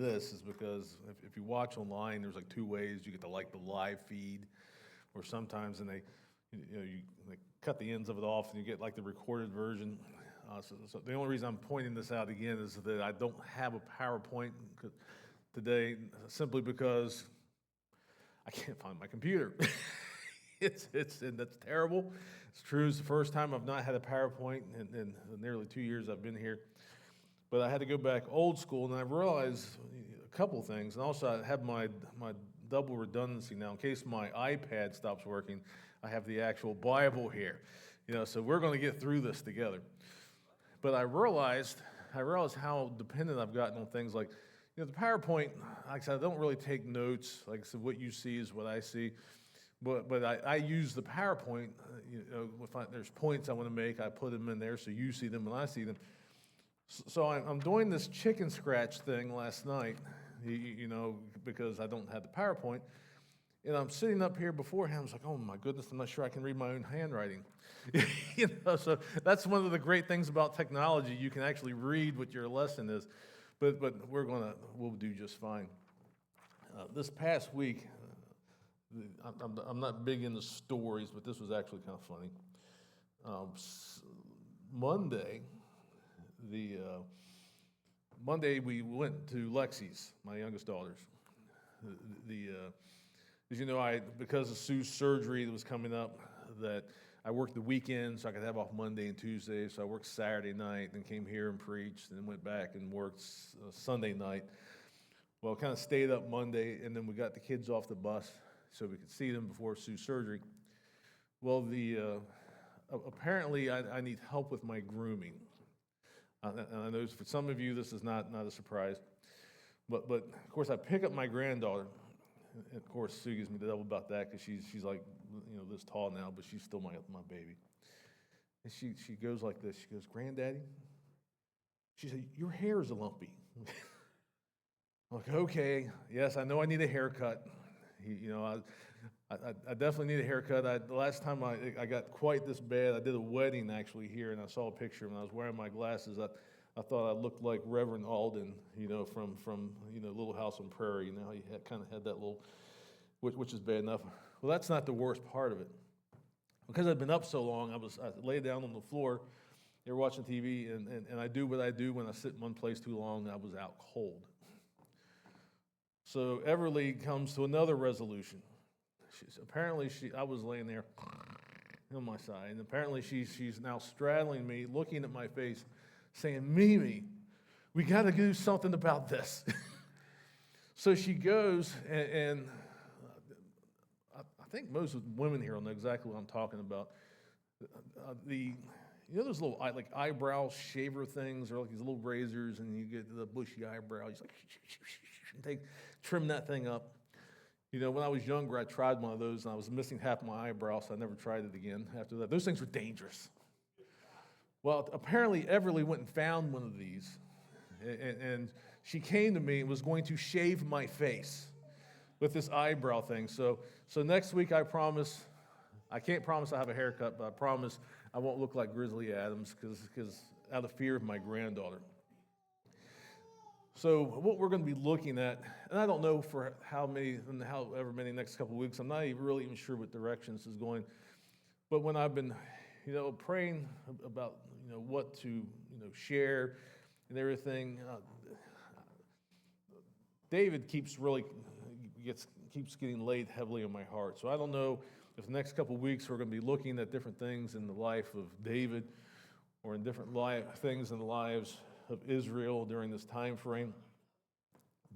this is because if you watch online, there's like two ways. You get to like the live feed, or sometimes they cut the ends of it off and you get like the recorded version. So the only reason I'm pointing this out again is that I don't have a PowerPoint today, simply because I can't find my computer. And that's terrible. It's true. It's the first time I've not had a PowerPoint in nearly 2 years I've been here. But I had to go back old school, and I realized a couple things. And also, I have my double redundancy now. In case my iPad stops working, I have the actual Bible here. So we're going to get through this together. But I realized how dependent I've gotten on things like, the PowerPoint. Like I said, I don't really take notes. Like I said, what you see is what I see. But I use the PowerPoint. If there's points I want to make, I put them in there so you see them and I see them. So I'm doing this chicken scratch thing last night, because I don't have the PowerPoint. And I'm sitting up here beforehand. I was like, oh my goodness, I'm not sure I can read my own handwriting. So that's one of the great things about technology. You can actually read what your lesson is. But we'll do just fine. This past week, I'm not big into stories, but this was actually kind of funny. Monday we went to Lexi's, my youngest daughter's. As you know, because of Sue's surgery that was coming up, that I worked the weekend so I could have off Monday and Tuesday. So I worked Saturday night, then came here and preached, and then went back and worked Sunday night. Well, kind of stayed up Monday, and then we got the kids off the bus so we could see them before Sue's surgery. Well, apparently I need help with my grooming. And I know for some of you this is not a surprise, but of course I pick up my granddaughter. And of course, Sue gives me the devil about that because she's like, this tall now, but she's still my baby. And she goes like this. She goes, "Granddaddy," she said, "your hair is lumpy." I'm like, okay, yes, I know I need a haircut. I definitely need a haircut. The last time I got quite this bad, I did a wedding actually here, and I saw a picture when I was wearing my glasses. I thought I looked like Reverend Alden, from Little House on Prairie. How you kind of had that little, which is bad enough. Well, that's not the worst part of it. Because I'd been up so long, I laid down on the floor. They were watching TV, and I do what I do when I sit in one place too long. I was out cold. So Everly comes to another resolution. I was laying there on my side, and apparently she's now straddling me, looking at my face, saying, "Mimi, we got to do something about this." So she goes, and I think most women here will know exactly what I'm talking about. Those little like eyebrow shaver things, or like these little razors, and you get the bushy eyebrow. You just like trim that thing up. When I was younger, I tried one of those, and I was missing half my eyebrow, so I never tried it again after that. Those things were dangerous. Well, apparently Everly went and found one of these, and she came to me and was going to shave my face with this eyebrow thing. So next week, I can't promise I have a haircut, but I promise I won't look like Grizzly Adams because out of fear of my granddaughter. So what we're going to be looking at, and I don't know for however many next couple of weeks, I'm not really even sure what direction this is going, but when I've been, praying about, what to, share and everything, David keeps getting laid heavily on my heart. So I don't know if the next couple of weeks we're going to be looking at different things in the life of David or in different things in the lives of Israel during this time frame.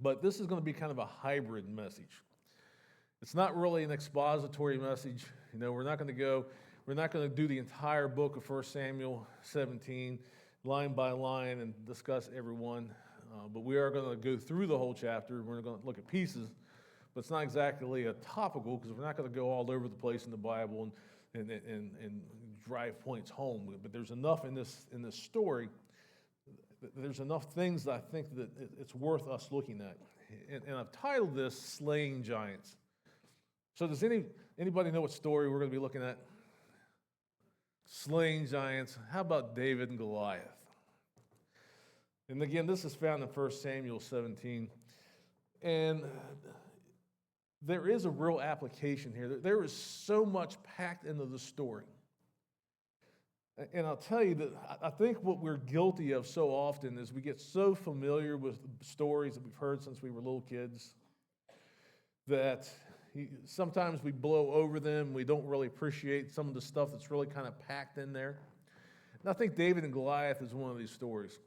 But this is going to be kind of a hybrid message. It's not really an expository message. We're not going to do the entire book of 1 Samuel 17 line by line and discuss every one. But we are going to go through the whole chapter. We're going to look at pieces. But it's not exactly a topical, because we're not going to go all over the place in the Bible and drive points home. But there's enough in this story. There's enough things that I think that it's worth us looking at. And I've titled this Slaying Giants. So does anybody know what story we're going to be looking at? Slaying giants. How about David and Goliath? And again, this is found in 1 Samuel 17. And there is a real application here. There is so much packed into the story. And I'll tell you that I think what we're guilty of so often is we get so familiar with stories that we've heard since we were little kids that sometimes we blow over them. We don't really appreciate some of the stuff that's really kind of packed in there. And I think David and Goliath is one of these stories.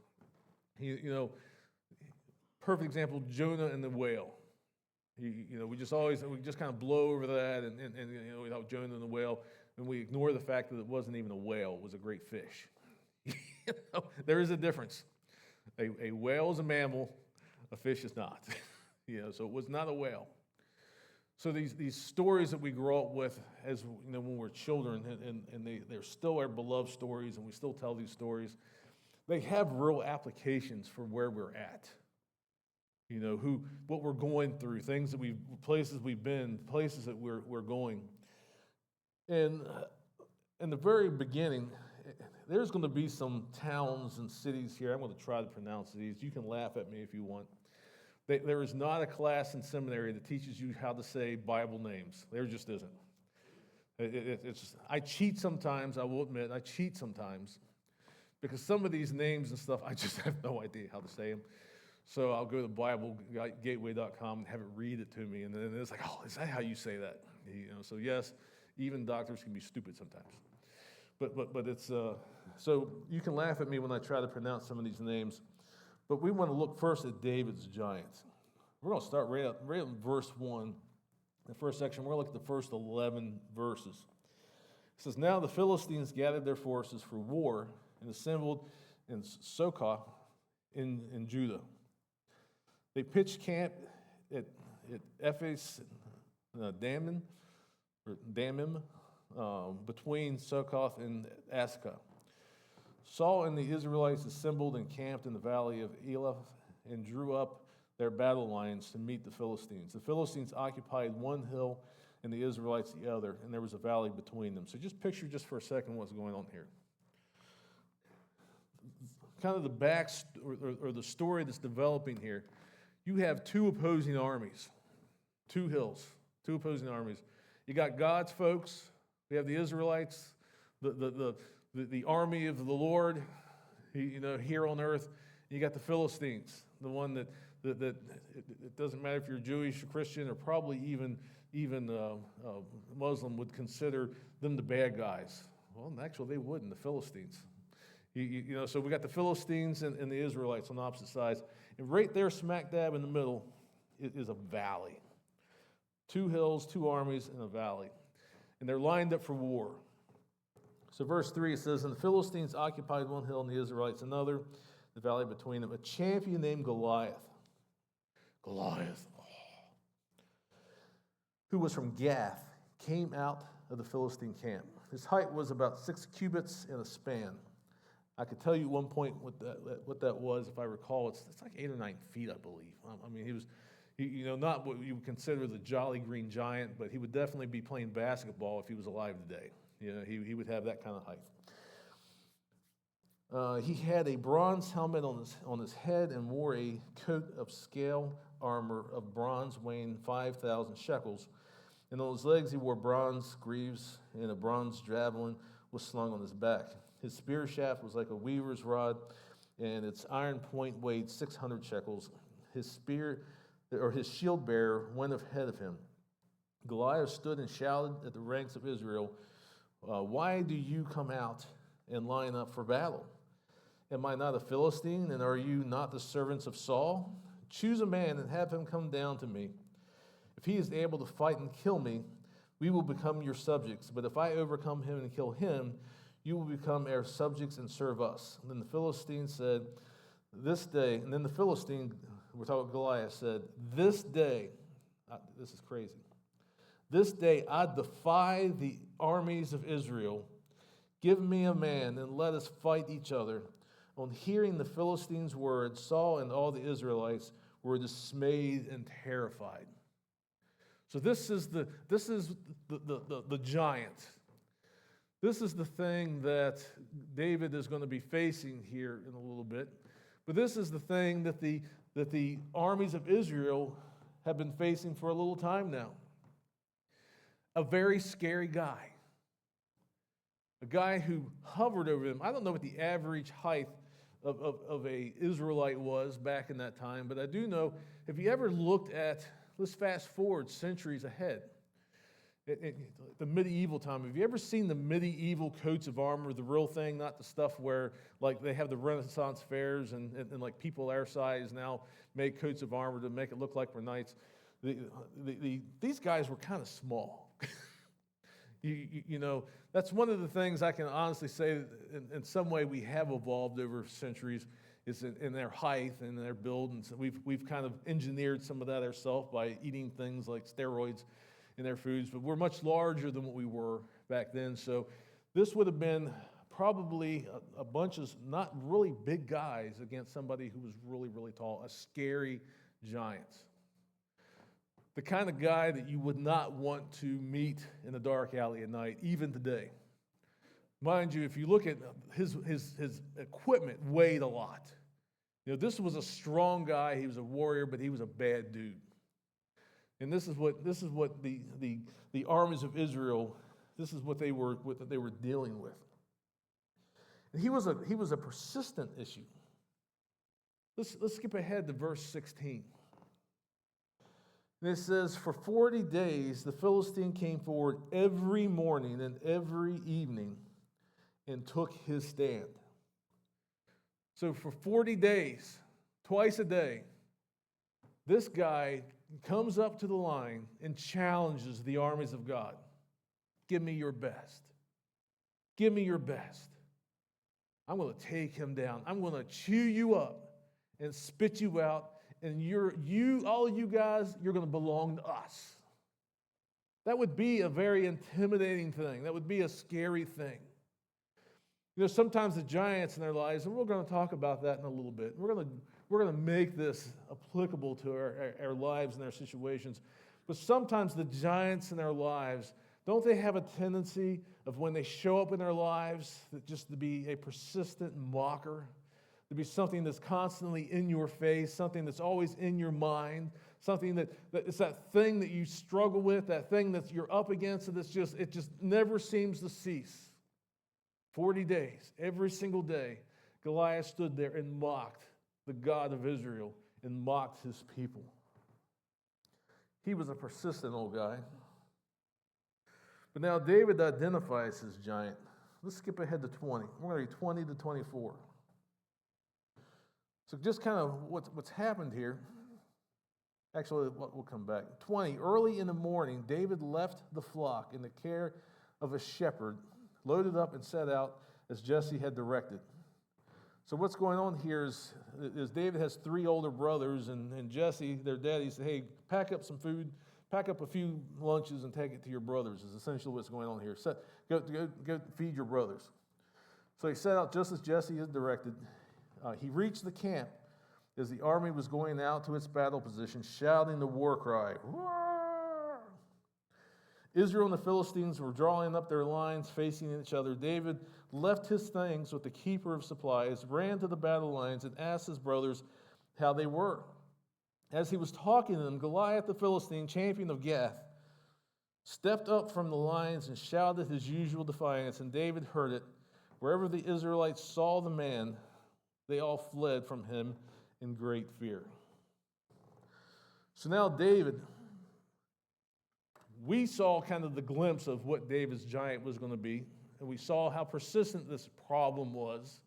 Perfect example, Jonah and the whale. We just kind of blow over that and without Jonah and the whale, and we ignore the fact that it wasn't even a whale, it was a great fish. There is a difference. A whale is a mammal, a fish is not. So it was not a whale. So these stories that we grow up with as when we're children, and they're still our beloved stories, and we still tell these stories, they have real applications for where we're at. What we're going through, places we've been, places that we're going. And in the very beginning, there's going to be some towns and cities here. I'm going to try to pronounce these. You can laugh at me if you want. There is not a class in seminary that teaches you how to say Bible names. There just isn't. I cheat sometimes, I will admit. I cheat sometimes because some of these names and stuff, I just have no idea how to say them. So I'll go to BibleGateway.com and have it read it to me. And then it's like, oh, is that how you say that? So yes, even doctors can be stupid sometimes. But it's, so you can laugh at me when I try to pronounce some of these names. But we want to look first at David's giants. We're going to start right in verse 1. The first section, we're going to look at the first 11 verses. It says, now the Philistines gathered their forces for war and assembled in Sokoh in Judah. They pitched camp at Ephes Damim, between Succoth and Ascah. Saul and the Israelites assembled and camped in the valley of Elah and drew up their battle lines to meet the Philistines. The Philistines occupied one hill and the Israelites the other, and there was a valley between them. So just picture just for a second what's going on here. Kind of the back or the story that's developing here. You have two opposing armies, two hills, two opposing armies. You got God's folks. We have the Israelites, the army of the Lord, here on earth. You got the Philistines, the one that it doesn't matter if you're Jewish or Christian or probably even Muslim would consider them the bad guys. Well, actually, they wouldn't. The Philistines. So we got the Philistines and the Israelites on opposite sides. And right there, smack dab in the middle, is a valley. Two hills, two armies, and a valley. And they're lined up for war. So verse 3, it says, and the Philistines occupied one hill and the Israelites another, the valley between them. A champion named Goliath, who was from Gath, came out of the Philistine camp. His height was about 6 cubits and a span. I could tell you at one point what that was, if I recall. It's like 8 or 9 feet, I believe. I mean, he was, not what you would consider the jolly green giant, but he would definitely be playing basketball if he was alive today. He would have that kind of height. He had a bronze helmet on his head and wore a coat of scale armor of bronze weighing 5,000 shekels. And on his legs he wore bronze greaves, and a bronze javelin was slung on his back. His spear shaft was like a weaver's rod, and its iron point weighed 600 shekels. His shield bearer went ahead of him. Goliath stood and shouted at the ranks of Israel, why do you come out and line up for battle? Am I not a Philistine, and are you not the servants of Saul? Choose a man and have him come down to me. If he is able to fight and kill me, we will become your subjects. But if I overcome him and kill him, you will become our subjects and serve us. And then the Philistine said, this day, and then the Philistine, we're talking about Goliath, said, this day, this is crazy, this day I defy the armies of Israel. Give me a man and let us fight each other. On hearing the Philistines' words, Saul and all the Israelites were dismayed and terrified. So this is the giant. This is the thing that David is going to be facing here in a little bit. But this is the thing that the armies of Israel have been facing for a little time now. A very scary guy. A guy who hovered over them. I don't know what the average height of a Israelite was back in that time, but I do know, if you ever looked at, let's fast forward centuries ahead, the medieval time, have you ever seen the medieval coats of armor, the real thing, not the stuff where like they have the Renaissance fairs and like people our size now make coats of armor to make it look like we're knights? These guys were kind of small. You know, that's one of the things I can honestly say that in some way we have evolved over centuries is in their height and their build. And so we've kind of engineered some of that ourselves by eating things like steroids in their foods. But we're much larger than what we were back then. So this would have been probably a bunch of not really big guys against somebody who was really, really tall, a scary giant. The kind of guy that you would not want to meet in a dark alley at night, even today. Mind you, if you look at his equipment, weighed a lot. You know, this was a strong guy. He was a warrior, but he was a bad dude. And this is what the armies of Israel, this is what they were dealing with. And he was a persistent issue. Let's skip ahead to verse 16. And it says, for 40 days the Philistine came forward every morning and every evening and took his stand. So for 40 days, twice a day, this guy comes up to the line and challenges the armies of God. Give me your best. Give me your best. I'm going to take him down. I'm going to chew you up and spit you out. And all you guys, you're going to belong to us. That would be a very intimidating thing. That would be a scary thing. You know, sometimes the giants in their lives, and we're going to talk about that in a little bit. We're going to make this applicable to our lives and our situations. But sometimes the giants in our lives, don't they have a tendency of when they show up in our lives, that just to be a persistent mocker? To be something that's constantly in your face, something that's always in your mind, something that it's that thing that you struggle with, that thing that you're up against, and it just never seems to cease. 40 days, every single day, Goliath stood there and mocked the God of Israel and mocked his people. He was a persistent old guy. But now David identifies his giant. Let's skip ahead to 20. We're going to read 20 to 24. So just kind of what's happened here. Actually, we'll come back. 20, early in the morning, David left the flock in the care of a shepherd, loaded up and set out as Jesse had directed. So what's going on here is David has 3 older brothers, and Jesse, their daddy, said, hey, pack up some food, pack up a few lunches and take it to your brothers, is essentially what's going on here. So go feed your brothers. So he set out just as Jesse had directed. He reached the camp as the army was going out to its battle position, shouting the war cry. Roar! Israel and the Philistines were drawing up their lines, facing each other. David left his things with the keeper of supplies, ran to the battle lines, and asked his brothers how they were. As he was talking to them, Goliath the Philistine, champion of Gath, stepped up from the lines and shouted his usual defiance, and David heard it. Wherever the Israelites saw the man, they all fled from him in great fear. So now David, we saw kind of the glimpse of what David's giant was going to be, and we saw how persistent this problem was.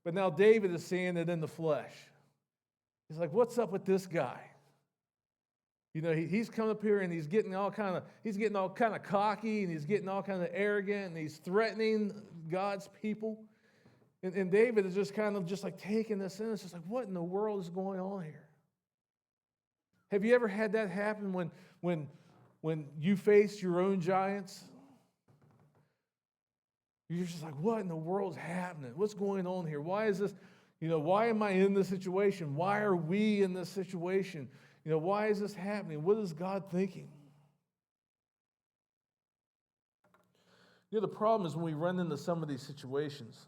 But now David is seeing it in the flesh. He's like, what's up with this guy? You know, he's come up here and he's getting all kind of cocky, and he's getting all kind of arrogant, and he's threatening God's people. And David is just kind of just like taking this in. It's just like, what in the world is going on here? Have you ever had that happen when you faced your own giants? You're just like, what in the world is happening? What's going on here? Why is this, why am I in this situation? Why are we in this situation? Why is this happening? What is God thinking? The problem is when we run into some of these situations,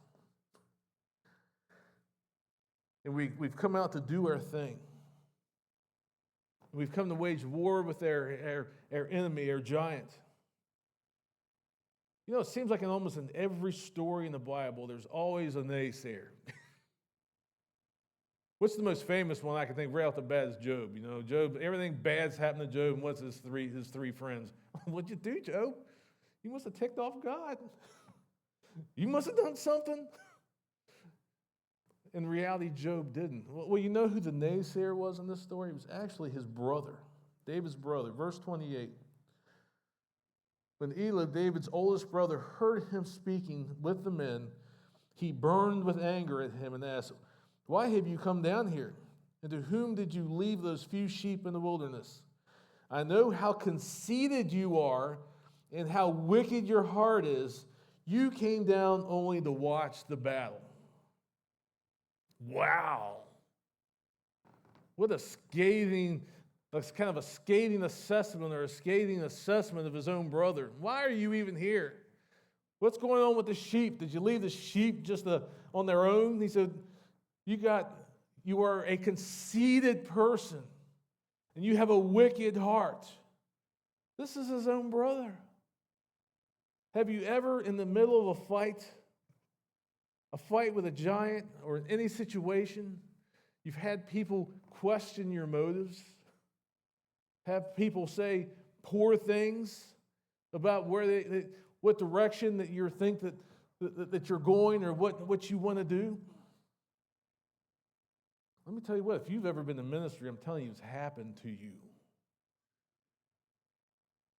And we've come out to do our thing. We've come to wage war with our enemy, our giant. You know, it seems like almost in every story in the Bible, there's always a naysayer. What's the most famous one I can think right off the bat is Job. You know, Job, everything bad's happened to Job, and what's his three friends? What'd you do, Job? You must have ticked off God. You must have done something. In reality, Job didn't. Well, you know who the naysayer was in this story? It was actually his brother, David's brother. Verse 28. When Eliab, David's oldest brother, heard him speaking with the men, he burned with anger at him and asked, "Why have you come down here? And to whom did you leave those few sheep in the wilderness? I know how conceited you are and how wicked your heart is. You came down only to watch the battle." Wow. What a scathing, that's kind of a scathing assessment or a scathing assessment of his own brother. Why are you even here? What's going on with the sheep? Did you leave the sheep just on their own? He said, you are a conceited person and you have a wicked heart. This is his own brother. Have you ever, in the middle of a fight with a giant or in any situation, you've had people question your motives, have people say poor things about what direction that you think that you're going or what you want to do? Let me tell you what, if you've ever been in ministry, I'm telling you, it's happened to you.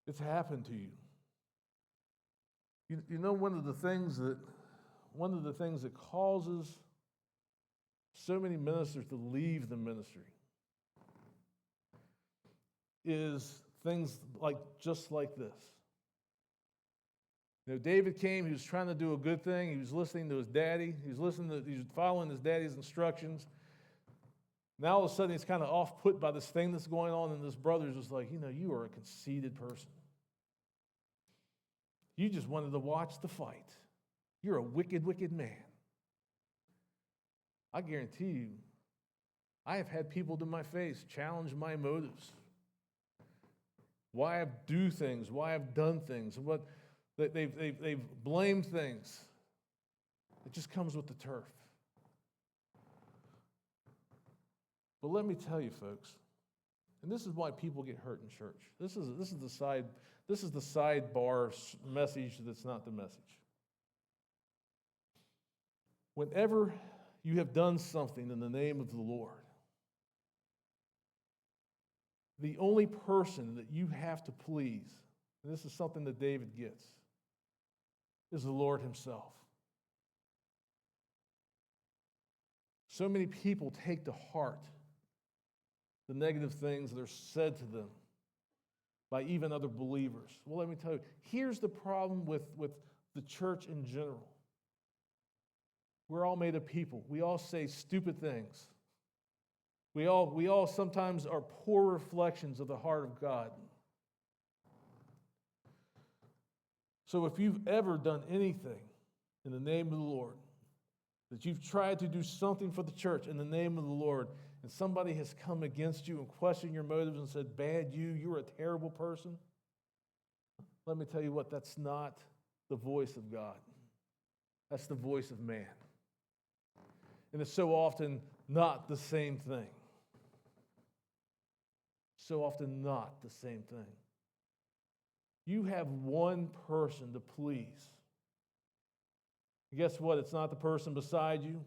It's happened to you. You know, one of the things that causes so many ministers to leave the ministry is things just like this. You know, David came, he was trying to do a good thing, he was listening to his daddy, he was following his daddy's instructions. Now all of a sudden he's kind of off-put by this thing that's going on, and this brother's just like, you are a conceited person. You just wanted to watch the fight. You're a wicked, wicked man. I guarantee you, I have had people to my face challenge my motives. Why I do things, why I've done things, what they've blamed things. It just comes with the turf. But let me tell you, folks, and this is why people get hurt in church. This is the sidebar message that's not the message. Whenever you have done something in the name of the Lord, the only person that you have to please, and this is something that David gets, is the Lord himself. So many people take to heart the negative things that are said to them by even other believers. Well, let me tell you, here's the problem with the church in general. We're all made of people. We all say stupid things. We all sometimes are poor reflections of the heart of God. So if you've ever done anything in the name of the Lord, that you've tried to do something for the church in the name of the Lord, and somebody has come against you and questioned your motives and said, you're a terrible person, let me tell you what, that's not the voice of God. That's the voice of man. And it's so often not the same thing. So often not the same thing. You have one person to please. And guess what? It's not the person beside you.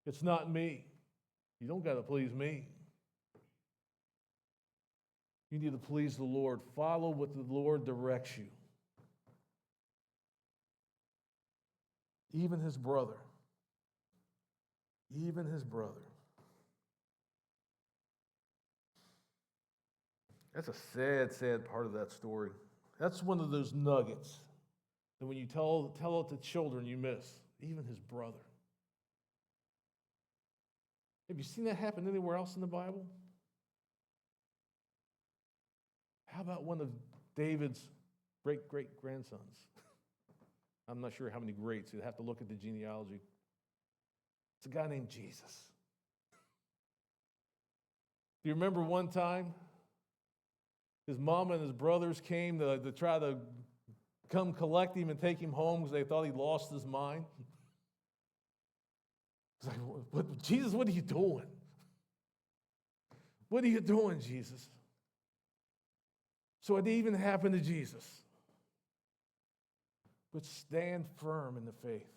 It's not me. You don't got to please me. You need to please the Lord. Follow what the Lord directs you. Even his brother. Even his brother. That's a sad, sad part of that story. That's one of those nuggets that when you tell it to children, you miss. Even his brother. Have you seen that happen anywhere else in the Bible? How about one of David's great-great-grandsons? I'm not sure how many greats. You'd have to look at the genealogy. It's a guy named Jesus. Do you remember one time his mom and his brothers came to try to come collect him and take him home because they thought he lost his mind? It's like, Jesus, what are you doing? What are you doing, Jesus? So it even happened to Jesus. But stand firm in the faith.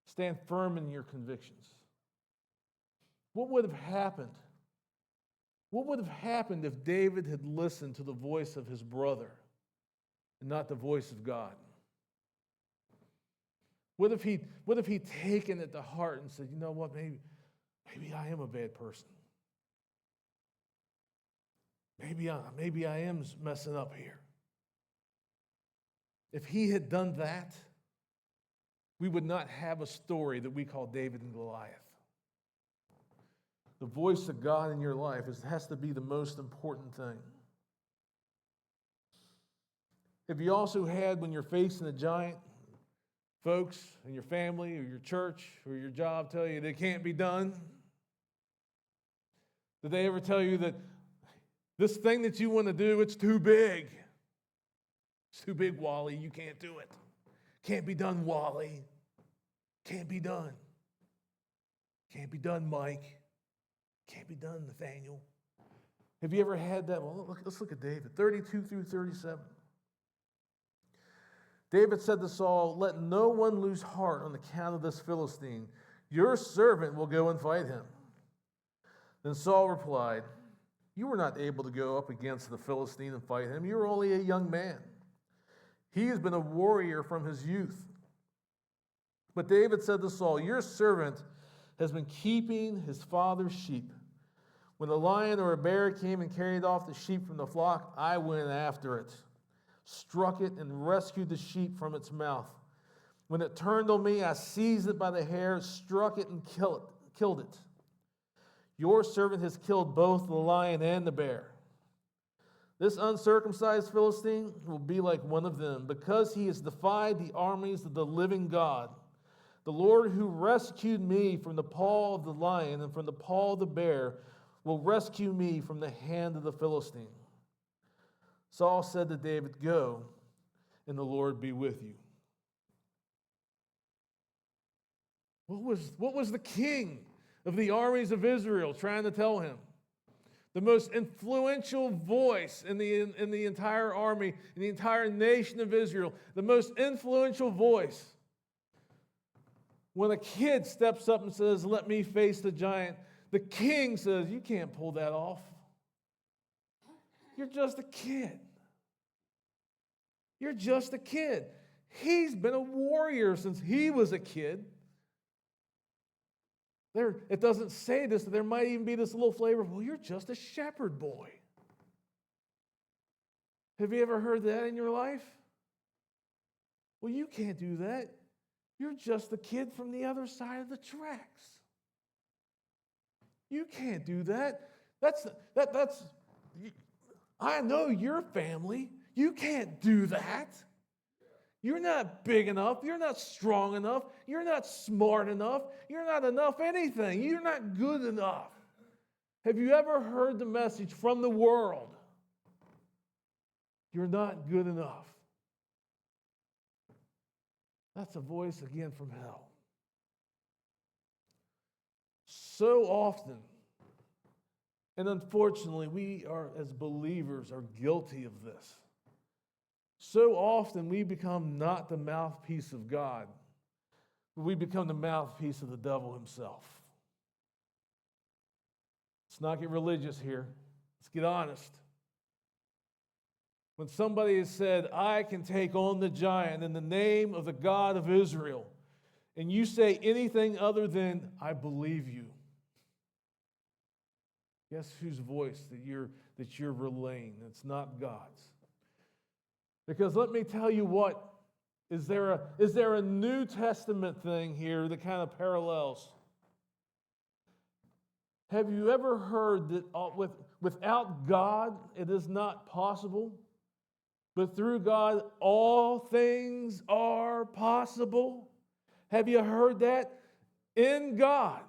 Stand firm in your convictions. What would have happened? What would have happened if David had listened to the voice of his brother and not the voice of God? What if he'd taken it to heart and said, you know what, maybe I am a bad person. Maybe I am messing up here. If he had done that, we would not have a story that we call David and Goliath. The voice of God in your life has to be the most important thing. Have you also had, when you're facing a giant, folks in your family or your church or your job tell you that it can't be done? Did they ever tell you that this thing that you want to do, it's too big? It's too big, Wally. You can't do it. Can't be done, Wally. Can't be done. Can't be done, Mike. Can't be done, Nathaniel. Have you ever had that? Well, let's look at David, 32 through 37. David said to Saul, "Let no one lose heart on account of this Philistine. Your servant will go and fight him." Then Saul replied, "You were not able to go up against the Philistine and fight him. You were only a young man. He has been a warrior from his youth." But David said to Saul, "Your servant has been keeping his father's sheep. When a lion or a bear came and carried off the sheep from the flock, I went after it, struck it, and rescued the sheep from its mouth. When it turned on me, I seized it by the hair, struck it, and killed it. Your servant has killed both the lion and the bear. This uncircumcised Philistine will be like one of them, because he has defied the armies of the living God. The Lord who rescued me from the paw of the lion and from the paw of the bear will rescue me from the hand of the Philistine." Saul said to David, "Go, and the Lord be with you." What was the king of the armies of Israel trying to tell him? The most influential voice in the entire army, in the entire nation of Israel, the most influential voice. When a kid steps up and says, "Let me face the giant," the king says, "You can't pull that off. You're just a kid. You're just a kid." He's been a warrior since he was a kid. It doesn't say this, but there might even be this little flavor of, "Well, you're just a shepherd boy." Have you ever heard that in your life? "Well, you can't do that. You're just a kid from the other side of the tracks. You can't do that. I know your family. You can't do that. You're not big enough. You're not strong enough. You're not smart enough. You're not enough anything. You're not good enough." Have you ever heard the message from the world? You're not good enough. That's a voice again from hell. So often, and unfortunately, we are, as believers, are guilty of this. So often we become not the mouthpiece of God, but we become the mouthpiece of the devil himself. Let's not get religious here. Let's get honest. When somebody has said, "I can take on the giant in the name of the God of Israel," and you say anything other than, "I believe you," guess whose voice that you're relaying? It's not God's. Because let me tell you what, is there a New Testament thing here that kind of parallels? Have you ever heard that without God it is not possible, but through God all things are possible? Have you heard that? In God,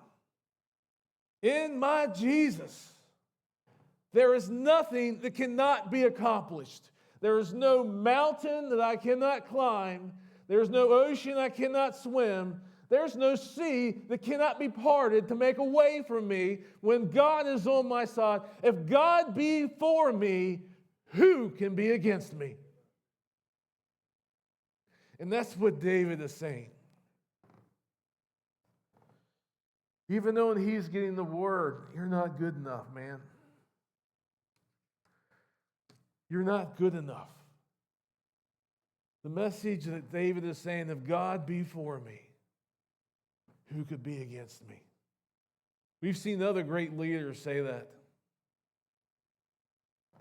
in my Jesus, There is nothing that cannot be accomplished. There is no mountain that I cannot climb. There's no ocean I cannot swim. There's no sea that cannot be parted to make a way for me when God is on my side. If God be for me, who can be against me? And that's what David is saying. Even though he's getting the word, you're not good enough, man. You're not good enough. The message that David is saying, if God be for me, who could be against me? We've seen other great leaders say that.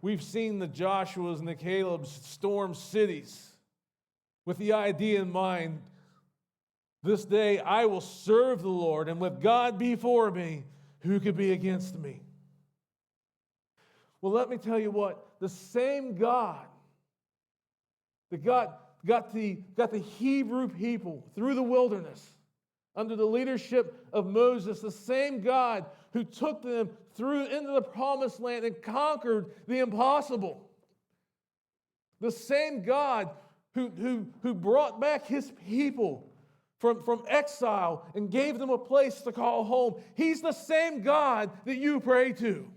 We've seen the Joshuas and the Calebs storm cities with the idea in mind, this day I will serve the Lord, and with God before me, who could be against me? Well, let me tell you what, the same God that got the Hebrew people through the wilderness under the leadership of Moses, the same God who took them through into the promised land and conquered the impossible, the same God who brought back his people from exile and gave them a place to call home. He's the same God that you pray to.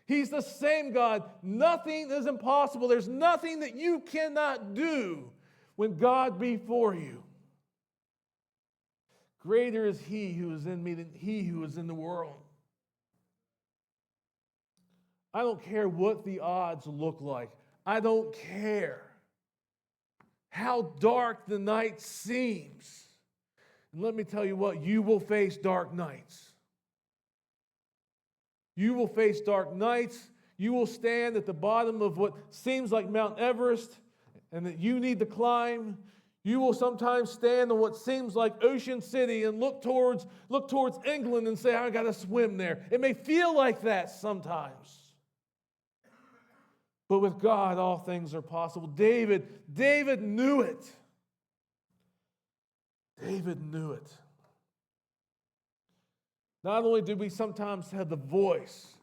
He's the same God. Nothing is impossible. There's nothing that you cannot do when God be for you. Greater is he who is in me than he who is in the world. I don't care what the odds look like. I don't care how dark the night seems. And let me tell you what, you will face dark nights. You will face dark nights. You will stand at the bottom of what seems like Mount Everest and that you need to climb. You will sometimes stand on what seems like Ocean City and look towards England and say, I got to swim there. It may feel like that sometimes. But with God, all things are possible. David knew it. David knew it. Not only do we sometimes have the voice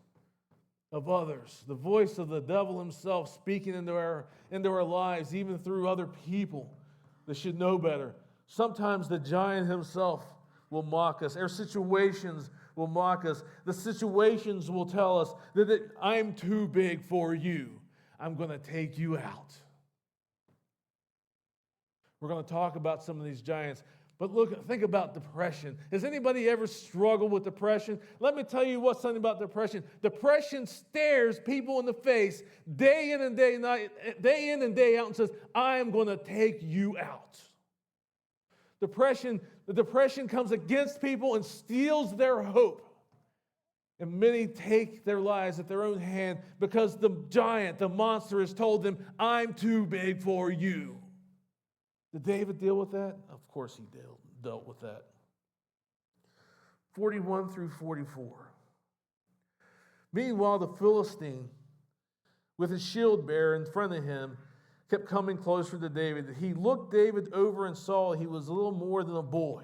of others, the voice of the devil himself speaking into our lives, even through other people that should know better. Sometimes the giant himself will mock us. Our situations will mock us. The situations will tell us that I'm too big for you. I'm going to take you out. We're going to talk about some of these giants. But think about depression. Has anybody ever struggled with depression? Let me tell you something about depression. Depression stares people in the face day in and day in and day out and says, I am going to take you out. The depression comes against people and steals their hope. And many take their lives at their own hand because the giant, the monster, has told them, I'm too big for you. Did David deal with that? Of course he dealt with that. 41 through 44. Meanwhile, the Philistine, with his shield bearer in front of him, kept coming closer to David. He looked David over and saw he was a little more than a boy,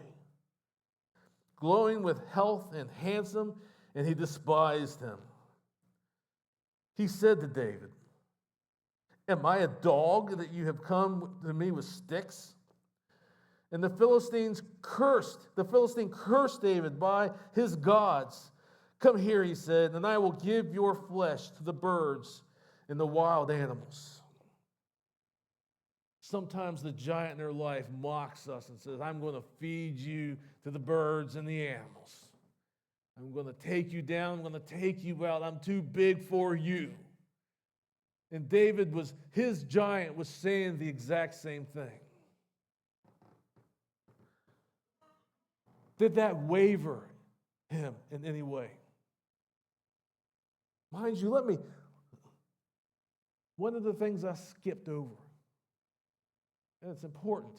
glowing with health and handsome, and he despised him. He said to David, am I a dog that you have come to me with sticks? And the Philistine cursed David by his gods. Come here, he said, and I will give your flesh to the birds and the wild animals. Sometimes the giant in our life mocks us and says, I'm going to feed you to the birds and the animals. I'm going to take you down. I'm going to take you out. I'm too big for you. And his giant was saying the exact same thing. Did that waver him in any way? Mind you, one of the things I skipped over, and it's important,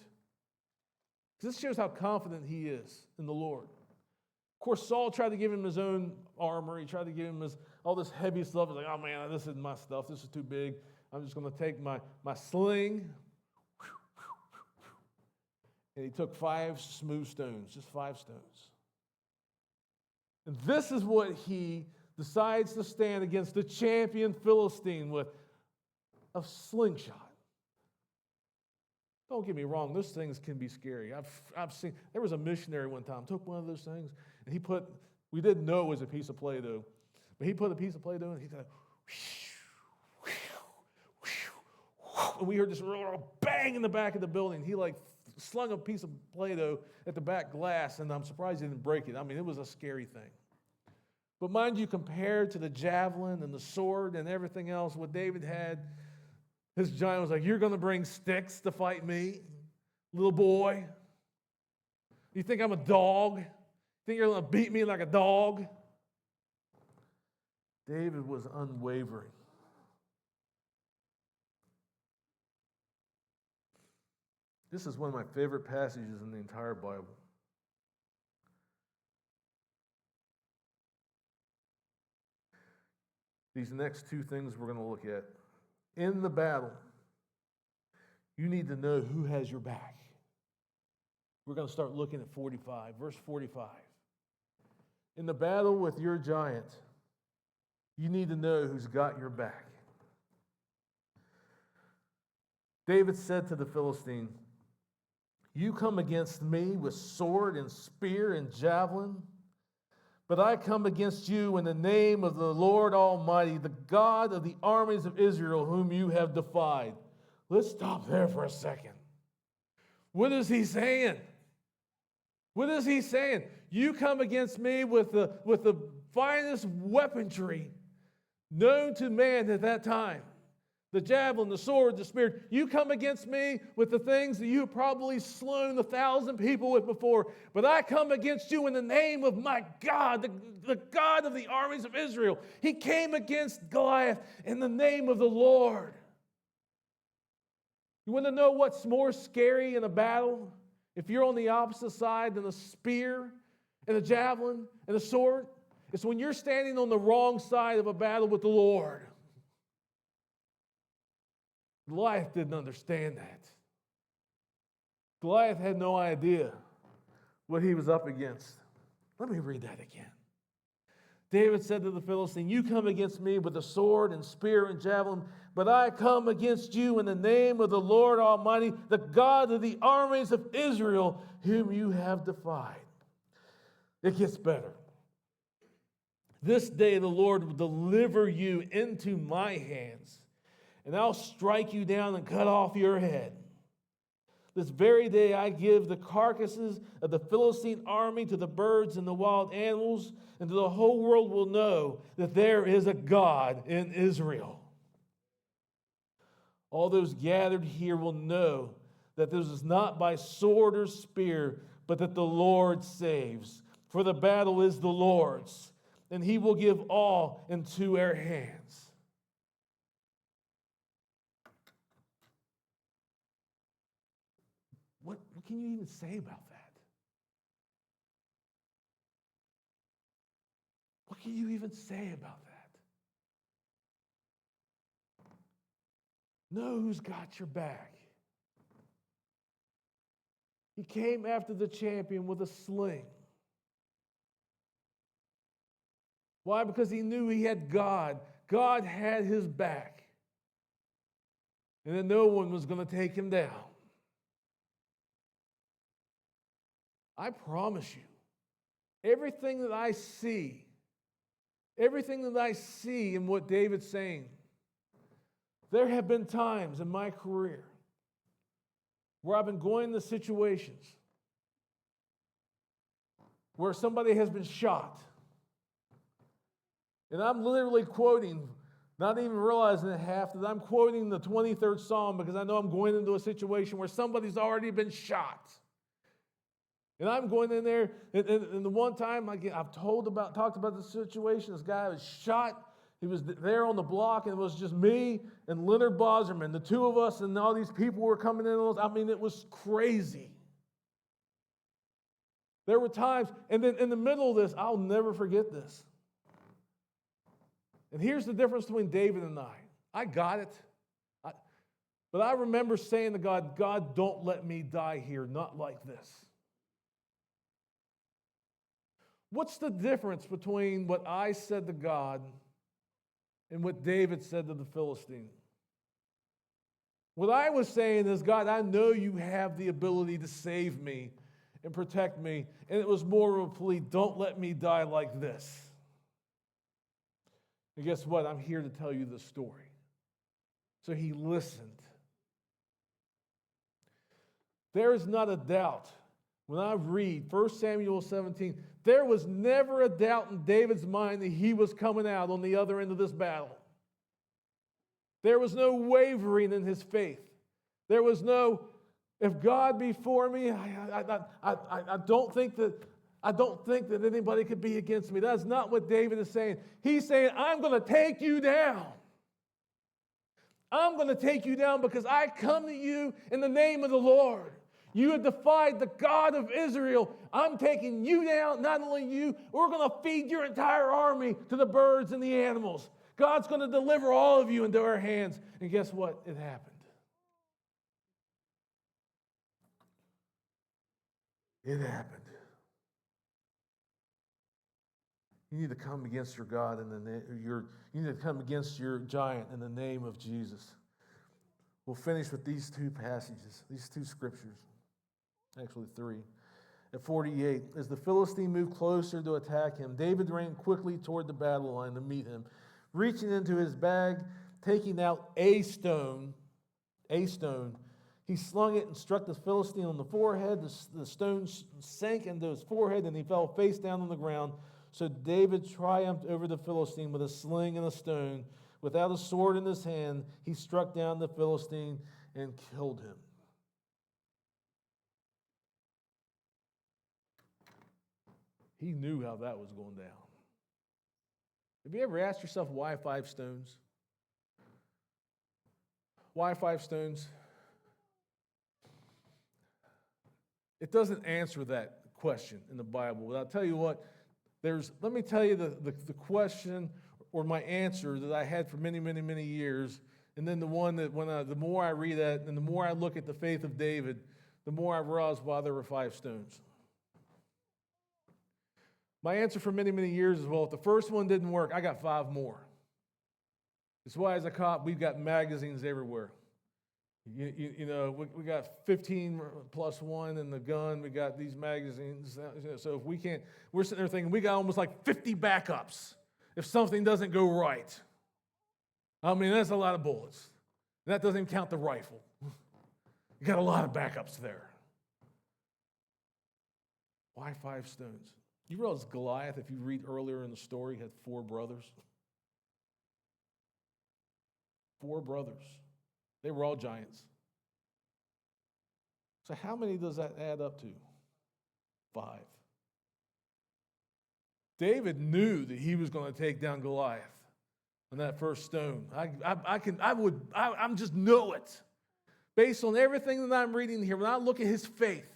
this shows how confident he is in the Lord. Of course, Saul tried to give him his own armor. He tried to give him all this heavy stuff. He's like, oh man, this isn't my stuff. This is too big. I'm just going to take my sling. And he took 5 smooth stones, just 5 stones. And this is what he decides to stand against the champion Philistine with a slingshot. Don't get me wrong, those things can be scary. I've seen, there was a missionary one time, took one of those things, and we didn't know it was a piece of Play-Doh, but he put a piece of Play-Doh and he kind of, and we heard this bang in the back of the building. He like slung a piece of Play-Doh at the back glass, and I'm surprised he didn't break it. I mean, it was a scary thing. But mind you, compared to the javelin and the sword and everything else, what David had, his giant was like, you're going to bring sticks to fight me, little boy? You think I'm a dog? You think you're going to beat me like a dog? David was unwavering. This is one of my favorite passages in the entire Bible. These next two things we're going to look at. In the battle, you need to know who has your back. We're going to start looking at 45, verse 45. In the battle with your giant, you need to know who's got your back. David said to the Philistine, you come against me with sword and spear and javelin, but I come against you in the name of the Lord Almighty, the God of the armies of Israel, whom you have defied. Let's stop there for a second. What is he saying? What is he saying? You come against me with the finest weaponry known to man at that time. The javelin, the sword, the spear. You come against me with the things that you have probably slain 1,000 people with before. But I come against you in the name of my God, the God of the armies of Israel. He came against Goliath in the name of the Lord. You want to know what's more scary in a battle? If you're on the opposite side than a spear and a javelin and a sword, it's when you're standing on the wrong side of a battle with the Lord. Goliath didn't understand that. Goliath had no idea what he was up against. Let me read that again. David said to the Philistine, you come against me with a sword and spear and javelin, but I come against you in the name of the Lord Almighty, the God of the armies of Israel, whom you have defied. It gets better. This day the Lord will deliver you into my hands, and I'll strike you down and cut off your head. This very day I give the carcasses of the Philistine army to the birds and the wild animals, and the whole world will know that there is a God in Israel. All those gathered here will know that this is not by sword or spear, but that the Lord saves. For the battle is the Lord's, and he will give all into our hands. What can you even say about that? What can you even say about that? Know who's got your back. He came after the champion with a sling. Why? Because he knew he had God. God had his back. And that no one was going to take him down. I promise you, everything that I see in what David's saying, there have been times in my career where I've been going into situations where somebody has been shot. And I'm literally quoting, not even realizing it half, that I'm quoting the 23rd Psalm because I know I'm going into a situation where somebody's already been shot. And I'm going in there, and the one time I've talked about the situation, this guy was shot. He was there on the block, and it was just me and Leonard Boserman, the two of us, and all these people were coming in. I mean, it was crazy. There were times, and then in the middle of this, I'll never forget this. And here's the difference between David and I. I got it. But I remember saying to God, God, don't let me die here, not like this. What's the difference between what I said to God and what David said to the Philistine? What I was saying is, God, I know you have the ability to save me and protect me. And it was more of a plea, don't let me die like this. And guess what? I'm here to tell you the story. So he listened. There is not a doubt. When I read 1 Samuel 17, there was never a doubt in David's mind that he was coming out on the other end of this battle. There was no wavering in his faith. There was no, if God be for me, I don't think that anybody could be against me. That's not what David is saying. He's saying, I'm going to take you down. I'm going to take you down because I come to you in the name of the Lord. You have defied the God of Israel. I'm taking you down, not only you, we're going to feed your entire army to the birds and the animals. God's going to deliver all of you into our hands. And guess what? It happened. It happened. You need to come against your God you need to come against your giant in the name of Jesus. We'll finish with these two passages, these two scriptures. Actually, 3. At 48, as the Philistine moved closer to attack him, David ran quickly toward the battle line to meet him. Reaching into his bag, taking out a stone, he slung it and struck the Philistine on the forehead. The stone sank into his forehead, and he fell face down on the ground. So David triumphed over the Philistine with a sling and a stone. Without a sword in his hand, he struck down the Philistine and killed him. He knew how that was going down. Have you ever asked yourself, why 5 stones? Why 5 stones? It doesn't answer that question in the Bible. But I'll tell you what, let me tell you the question or my answer that I had for many, many, many years. And then the one that the more I read that and the more I look at the faith of David, the more I realize why there were 5 stones. My answer for many, many years is, well, if the first one didn't work, I got 5 more. That's why as a cop, we've got magazines everywhere. You know, we got 15 plus 1 in the gun. We got these magazines. So if we can't, we're sitting there thinking we got almost like 50 backups if something doesn't go right. I mean, that's a lot of bullets. That doesn't even count the rifle. You got a lot of backups there. Why 5 stones? You realize Goliath, if you read earlier in the story, had 4 brothers? 4 brothers. They were all giants. So how many does that add up to? 5. David knew that he was going to take down Goliath on that first stone. I just know it. Based on everything that I'm reading here, when I look at his faith,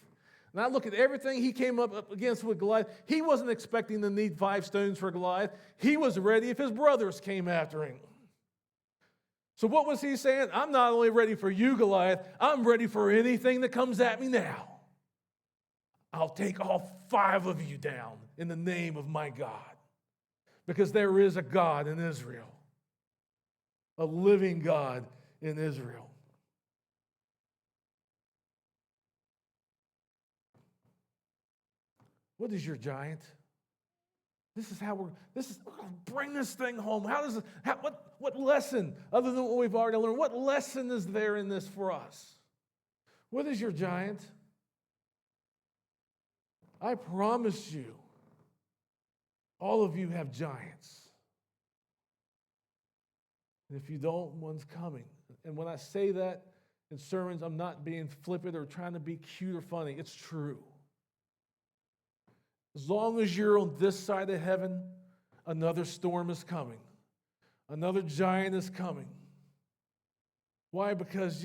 and I look at everything he came up against with Goliath, he wasn't expecting to need 5 stones for Goliath. He was ready if his brothers came after him. So what was he saying? I'm not only ready for you, Goliath, I'm ready for anything that comes at me now. I'll take all 5 of you down in the name of my God. Because there is a God in Israel. A living God in Israel. What is your giant? This is how we're going to bring this thing home. What lesson, other than what we've already learned, what lesson is there in this for us? What is your giant? I promise you, all of you have giants. And if you don't, one's coming. And when I say that in sermons, I'm not being flippant or trying to be cute or funny. It's true. As long as you're on this side of heaven, another storm is coming. Another giant is coming. Why? Because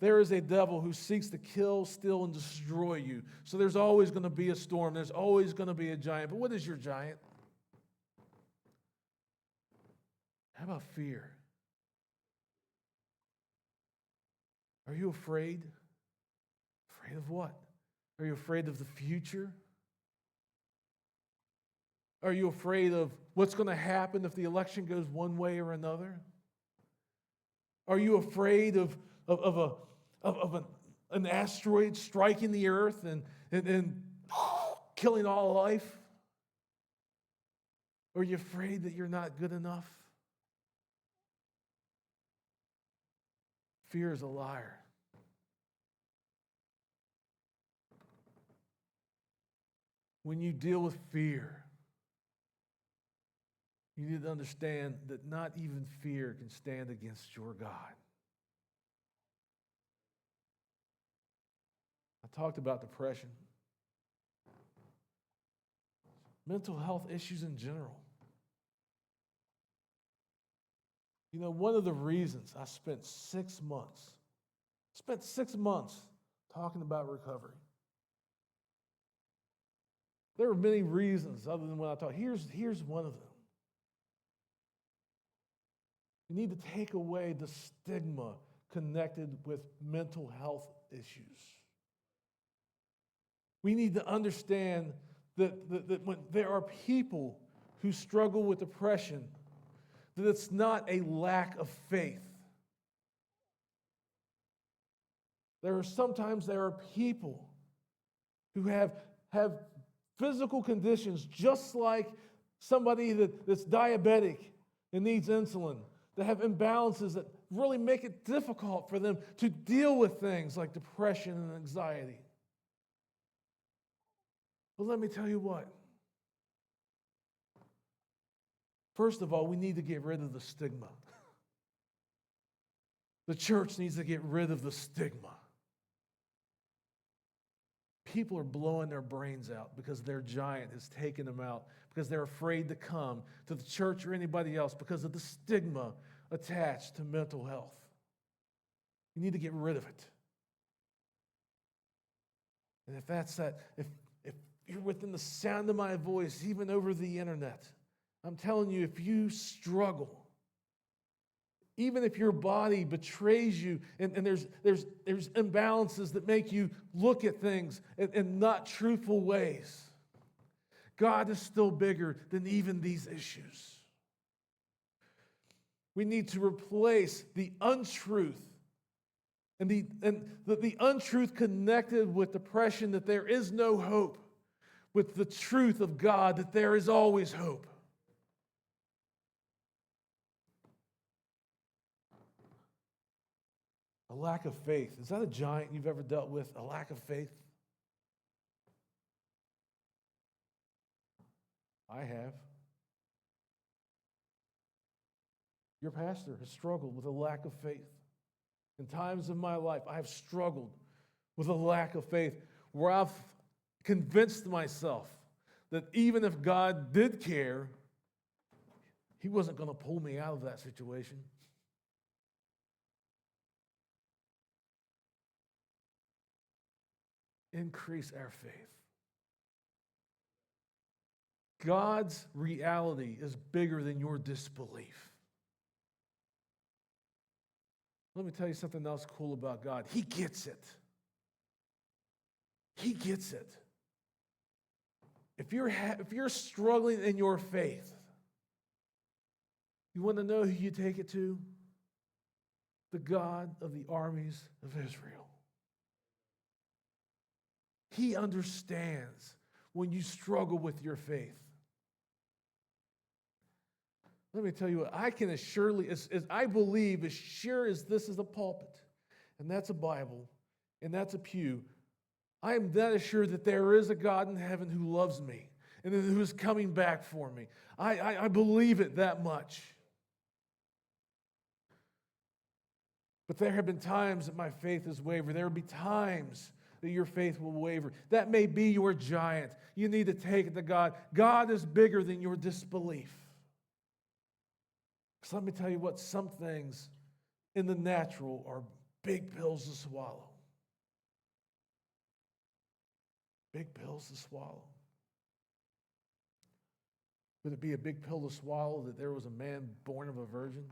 there is a devil who seeks to kill, steal, and destroy you. So there's always going to be a storm. There's always going to be a giant. But what is your giant? How about fear? Are you afraid? Afraid of what? Are you afraid of the future? Are you afraid of what's going to happen if the election goes one way or another? Are you afraid of an asteroid striking the earth and killing all life? Or are you afraid that you're not good enough? Fear is a liar. When you deal with fear, you need to understand that not even fear can stand against your God. I talked about depression, mental health issues in general. You know, one of the reasons I spent 6 months talking about recovery. There are many reasons other than what I talked. Here's one of them. You need to take away the stigma connected with mental health issues. We need to understand that when there are people who struggle with depression, that it's not a lack of faith. There are people who have physical conditions just like somebody that's diabetic and needs insulin, that have imbalances that really make it difficult for them to deal with things like depression and anxiety. But let me tell you what. First of all, we need to get rid of the stigma. The church needs to get rid of the stigma. People are blowing their brains out because their giant has taken them out, because they're afraid to come to the church or anybody else because of the stigma attached to mental health. You need to get rid of it. And if you're within the sound of my voice, even over the internet, I'm telling you, if you struggle, even if your body betrays you and there's imbalances that make you look at things in not truthful ways, God is still bigger than even these issues. We need to replace the untruth and the untruth connected with depression, that there is no hope, with the truth of God, that there is always hope. A lack of faith. Is that a giant you've ever dealt with? A lack of faith? I have. Your pastor has struggled with a lack of faith. In times of my life, I have struggled with a lack of faith where I've convinced myself that even if God did care, He wasn't going to pull me out of that situation. Increase our faith. God's reality is bigger than your disbelief. Let me tell you something else cool about God. He gets it. He gets it. If you're struggling in your faith, you want to know who you take it to? The God of the armies of Israel. He understands when you struggle with your faith. Let me tell you what, I can assuredly, as I believe, as sure as this is a pulpit, and that's a Bible, and that's a pew, I am that assured that there is a God in heaven who loves me and who is coming back for me. I believe it that much. But there have been times that my faith has wavered. There will be times that your faith will waver. That may be your giant. You need to take it to God. God is bigger than your disbelief. So let me tell you what, some things in the natural are big pills to swallow. Big pills to swallow. Would it be a big pill to swallow that there was a man born of a virgin?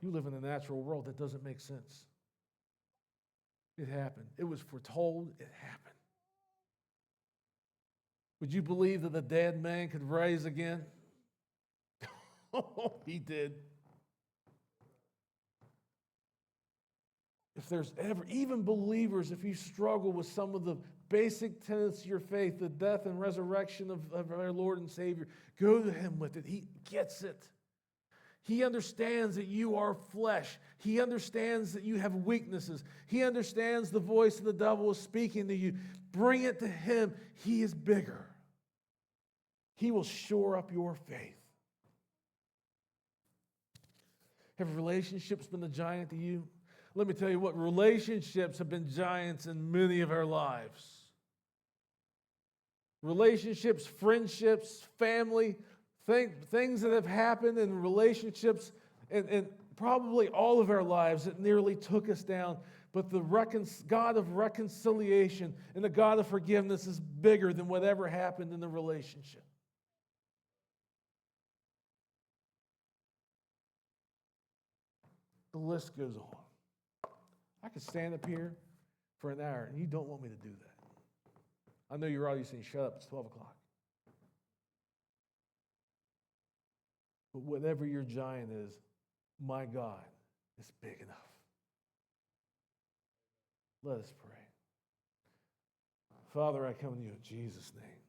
You live in a natural world. That doesn't make sense. It happened. It was foretold. It happened. Would you believe that the dead man could rise again? Oh, he did. If there's ever, even believers, if you struggle with some of the basic tenets of your faith, the death and resurrection of our Lord and Savior, go to him with it. He gets it. He understands that you are flesh. He understands that you have weaknesses. He understands the voice of the devil is speaking to you. Bring it to him. He is bigger. He will shore up your faith. Have relationships been a giant to you? Let me tell you what, relationships have been giants in many of our lives. Relationships, friendships, family, things that have happened in relationships and probably all of our lives that nearly took us down. But the God of reconciliation and the God of forgiveness is bigger than whatever happened in the relationship. The list goes on. I could stand up here for an hour, and you don't want me to do that. I know you're already saying, shut up, it's 12 o'clock. But whatever your giant is, my God is big enough. Let us pray. Father, I come to you in Jesus' name.